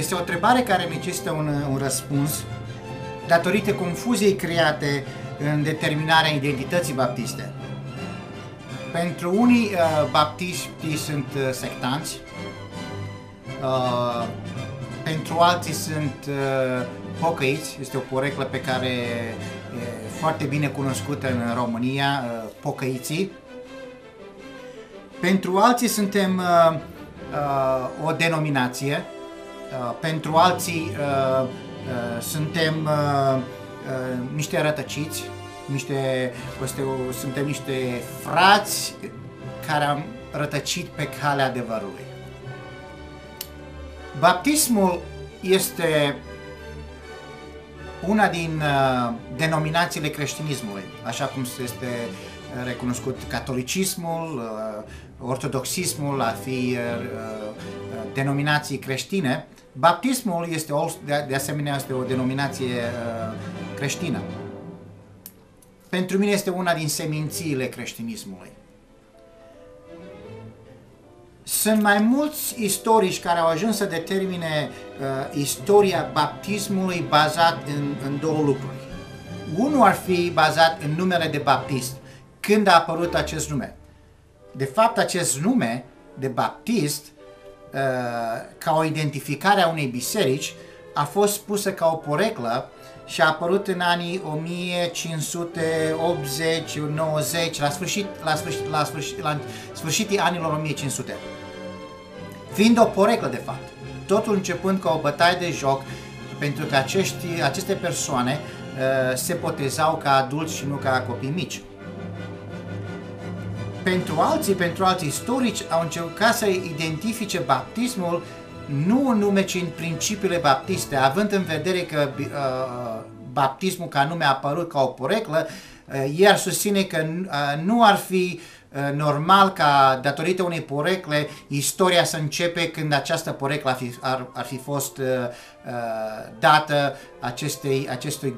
Este o întrebare care necesită un răspuns datorită confuziei create în determinarea identității baptiste. Pentru unii, baptiștii sunt sectanți, pentru alții sunt pocăiți, este o poreclă pe care e foarte bine cunoscută în România, pocăiții. Pentru alții suntem o denominație, pentru alții suntem niște rătăciți, suntem niște frați care am rătăcit pe calea adevărului. Baptismul este una din denominațiile creștinismului, așa cum este recunoscut catolicismul, ortodoxismul, a fi denominații creștine. Baptismul este de asemenea este o denominație creștină. Pentru mine este una din semințiile creștinismului. Sunt mai mulți istorici care au ajuns să determine istoria baptismului bazat în două lucruri. Unul ar fi bazat în numele de baptist. Când a apărut acest nume? De fapt, acest nume de baptist, ca o identificare a unei biserici, a fost pusă ca o poreclă și a apărut în anii 1580-90, la sfârșitul anilor 1500. Fiind o poreclă, de fapt, totul începând ca o bătaie de joc, pentru că aceste persoane se botezau ca adulți și nu ca copii mici. Pentru alții istorici au încercat să identifice baptismul nu în nume, ci în principiile baptiste, având în vedere că baptismul ca nume a apărut ca o poreclă, ei ar susține că nu ar fi normal ca, datorită unei porecle, istoria să începe când această poreclă ar fi fost dată acestui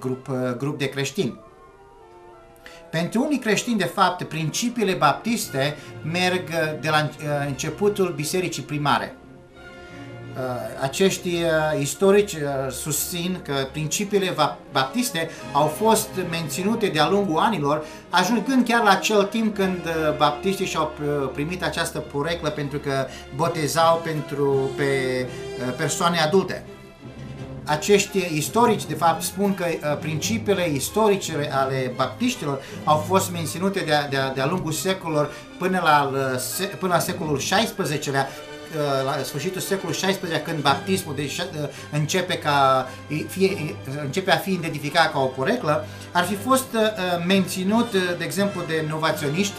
grup de creștini. Pentru unii creștini, de fapt, principiile baptiste merg de la începutul bisericii primare. Acești istorici susțin că principiile baptiste au fost menținute de-a lungul anilor, ajungând chiar la acel timp când baptiștii și-au primit această poreclă pentru că botezau pe persoane adulte. Acești istorici, de fapt, spun că principiile istorice ale baptiștilor au fost menținute de-a lungul secolelor până la secolul XVI-lea, la sfârșitul secolului XVI, când baptismul începe a fi identificat ca o poreclă, ar fi fost menținut, de exemplu, de novaționiști,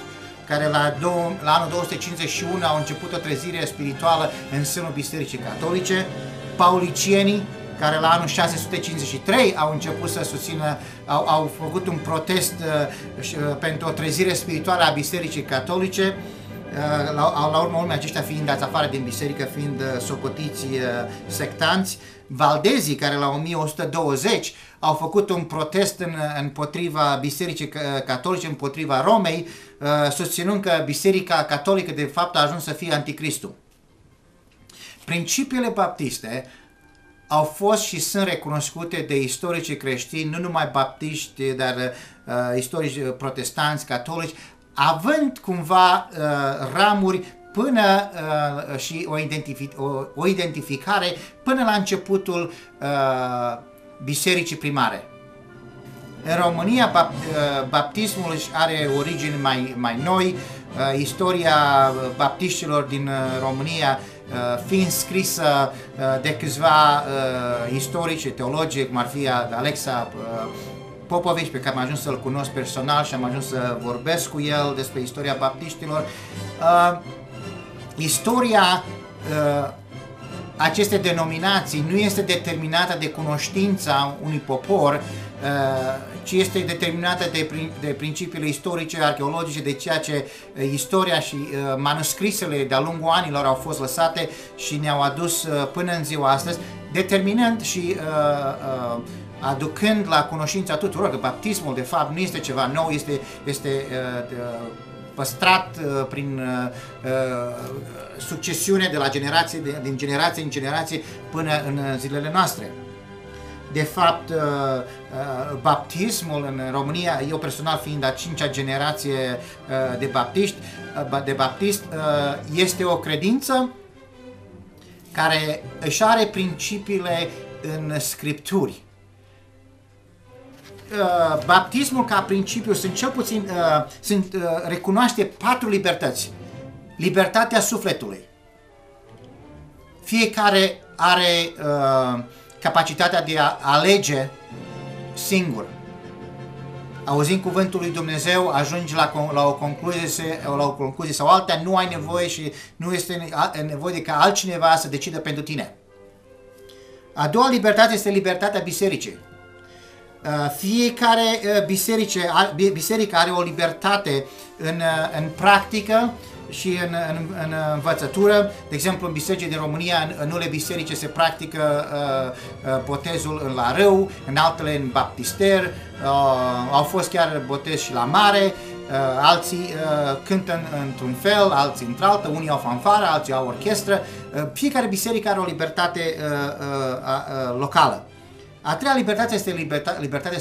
care la anul 251 au început o trezire spirituală în sânul Bisericii Catolice, paulicienii, care la anul 653 au început să susțină, au făcut un protest pentru o trezire spirituală a Bisericii Catolice, la urma urmei aceștia fiind dați afară din biserică, fiind socotiți sectanți. Valdezii, care la 1120 au făcut un protest împotriva Bisericii Catolice, împotriva Romei, susținând că Biserica Catolică de fapt a ajuns să fie anticristul. Principiile baptiste au fost și sunt recunoscute de istorici creștini, nu numai baptiști, dar istorici protestanți, catolici, având cumva ramuri până și o identificare până la începutul bisericii primare. În România, baptismul are origini mai noi, istoria baptiștilor din România fiind scrisă de câțiva istorici, teologi, cum ar fi Alexa Popovici, pe care am ajuns să-l cunosc personal și am ajuns să vorbesc cu el despre istoria baptiștilor. Istoria acestei denominații nu este determinată de cunoștința unui popor, ci este determinată de principiile istorice, arheologice, de ceea ce istoria și manuscrisele de-a lungul anilor au fost lăsate și ne-au adus până în ziua astăzi, determinând și aducând la cunoștința tuturor că baptismul de fapt nu este ceva nou, este păstrat prin succesiune de la generație, din generație în generație până în zilele noastre. De fapt, baptismul în România, eu personal fiind a 5-a generație de baptist, este o credință care își are principiile în Scripturi. Baptismul ca principiu recunoaște 4 libertăți. Libertatea sufletului. Fiecare are capacitatea de a alege singur. Auzind cuvântul lui Dumnezeu, ajungi la o concluzie sau alta, nu ai nevoie și nu este nevoie de ca altcineva să decidă pentru tine. A doua libertate este libertatea bisericii. Fiecare biserică are o libertate în practică și în învățătură. De exemplu, în bisericii din România, în unele biserici se practică botezul la râu, în altele în baptister, au fost chiar botez și la mare, alții cântă într-un fel, alții într-altă, unii au fanfară, alții au orchestră. Fiecare biserică are o libertate locală. A treia libertate este libertatea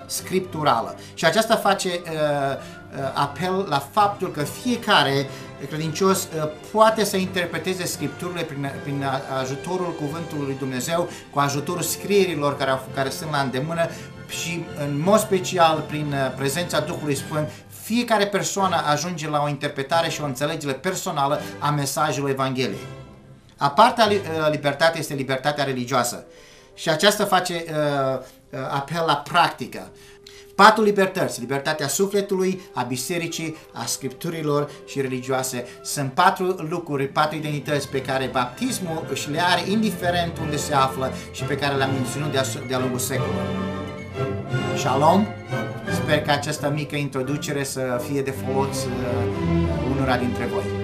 scripturală și aceasta face apel la faptul că fiecare credincios poate să interpreteze Scripturile prin ajutorul cuvântului lui Dumnezeu, cu ajutorul scrierilor care sunt la îndemână și în mod special prin prezența Duhului Sfânt. Fiecare persoană ajunge la o interpretare și o înțelegere personală a mesajului Evangheliei. A partea libertate este libertatea religioasă. Și aceasta face apel la practică. 4 libertăți: libertatea sufletului, a bisericii, a scripturilor și religioase. Sunt 4 lucruri, 4 identități pe care baptismul își le are indiferent unde se află și pe care le-am menționat de-a lungul secolului. Shalom! Sper că această mică introducere să fie de folos unora dintre voi.